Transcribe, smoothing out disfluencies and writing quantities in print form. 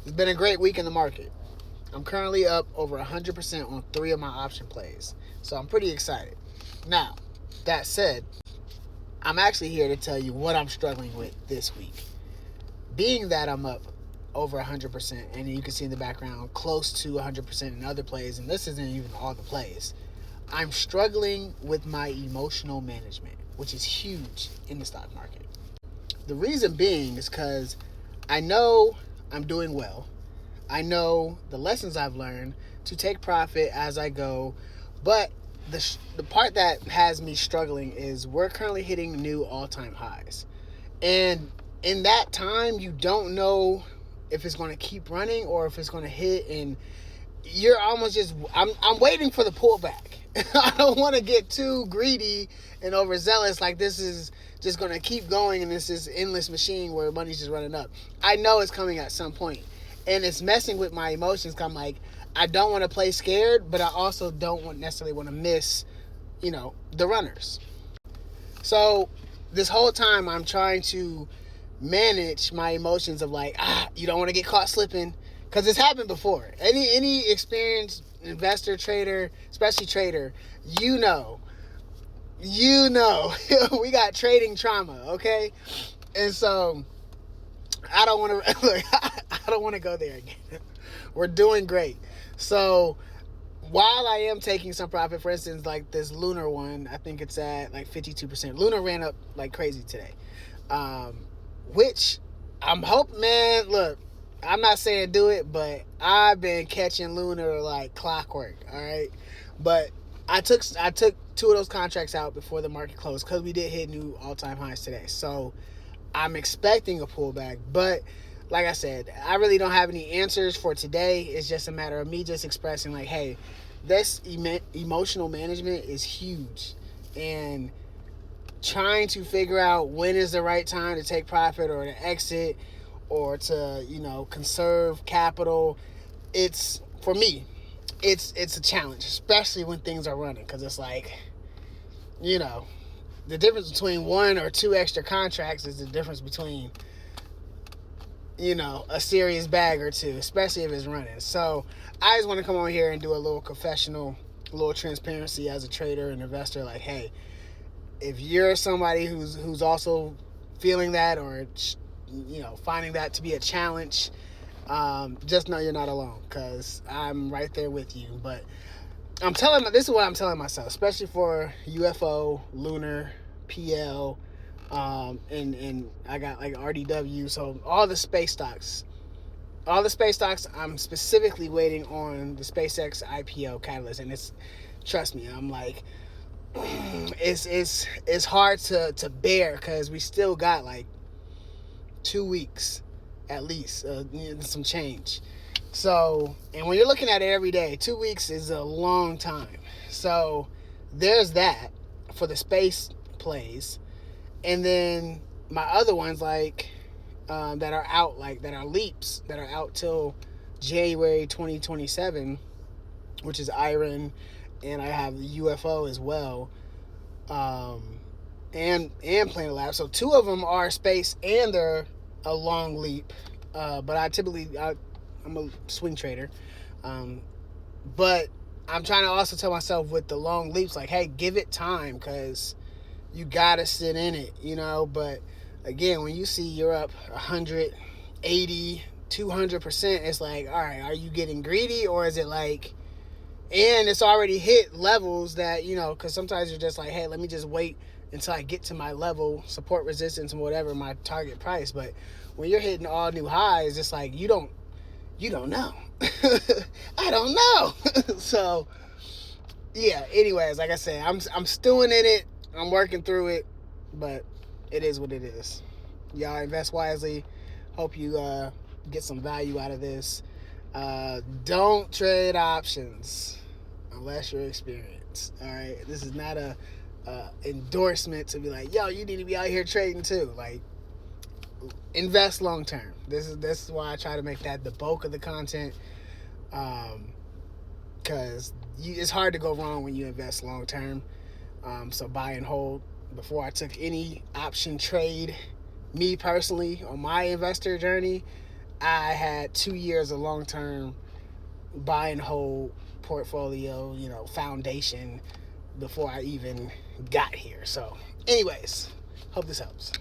It's been a great week in the market. I'm currently up over 100% on 3 of my option plays. So I'm pretty excited. Now, that said, I'm actually here to tell you what I'm struggling with this week. Being that I'm up over 100%, and you can see in the background close to 100% in other plays, and this isn't even all the plays, I'm struggling with my emotional management, which is huge in the stock market. The reason being is because I know I'm doing well. I know the lessons I've learned to take profit as I go, but the part that has me struggling is we're currently hitting new all-time highs. And in that time, you don't know if it's going to keep running or if it's going to hit, and you're almost just I'm waiting for the pullback. I don't want to get too greedy and overzealous, like this is just going to keep going and this is endless machine where money's just running up. I know it's coming at some point, and it's messing with my emotions. I'm like, I don't want to play scared, but I also don't necessarily want to miss, the runners. So this whole time I'm trying to manage my emotions of like, you don't want to get caught slipping, because it's happened before. Any experienced investor, trader, especially trader, you know, we got trading trauma, okay? And so I don't want to look. I don't want to go there again. We're doing great. So while I am taking some profit, for instance, like this Lunar one, I think it's at like 52%. Lunar ran up like crazy today, which I'm hoping, man. Look, I'm not saying do it, but I've been catching Lunar like clockwork. All right, but I took 2 of those contracts out before the market closed because we did hit new all-time highs today. So I'm expecting a pullback, but like I said, I really don't have any answers for today. It's just a matter of me just expressing like, hey, this emotional management is huge, and trying to figure out when is the right time to take profit or to exit or to, conserve capital. It's, for me, it's a challenge, especially when things are running, because it's like, the difference between 1 or 2 extra contracts is the difference between, a serious bag or 2, especially if it's running. So I just want to come on here and do a little confessional, a little transparency as a trader and investor. Like, hey, if you're somebody who's also feeling that or, finding that to be a challenge, just know you're not alone, because I'm right there with you. But this is what I'm telling myself, especially for UFO, Lunar, PL, and I got like RDW. So all the space stocks, I'm specifically waiting on the SpaceX IPO catalyst, and trust me, I'm like, it's hard to bear, because we still got like 2 weeks at least, some change. So, and when you're looking at it every day, 2 weeks is a long time. So there's that for the space plays. And then my other ones, like, that are out, like that are leaps, that are out till January 2027, which is Iron, and I have the UFO as well, and Planet Lab. So 2 of them are space, and they're a long leap. But I'm a swing trader, but I'm trying to also tell myself with the long leaps, like, hey, give it time, because you gotta sit in it, But again, when you see you're up 180, 200%, it's like, all right, are you getting greedy, or is it like, and it's already hit levels that, because sometimes you're just like, hey, let me just wait until I get to my level, support, resistance, and whatever my target price. But when you're hitting all new highs, it's like you don't know. I don't know. So yeah, anyways, like I said, I'm stewing in it. I'm working through it, but it is what it is. Y'all invest wisely. Hope you get some value out of this. Don't trade options unless you're experienced. All right, this is not a endorsement to be like, yo, you need to be out here trading too. Like, invest long term. This is why I try to make that the bulk of the content, because it's hard to go wrong when you invest long term. So buy and hold. Before I took any option trade, me personally, on my investor journey, I had 2 years of long-term buy and hold portfolio, foundation before I even got here. So, anyways, hope this helps.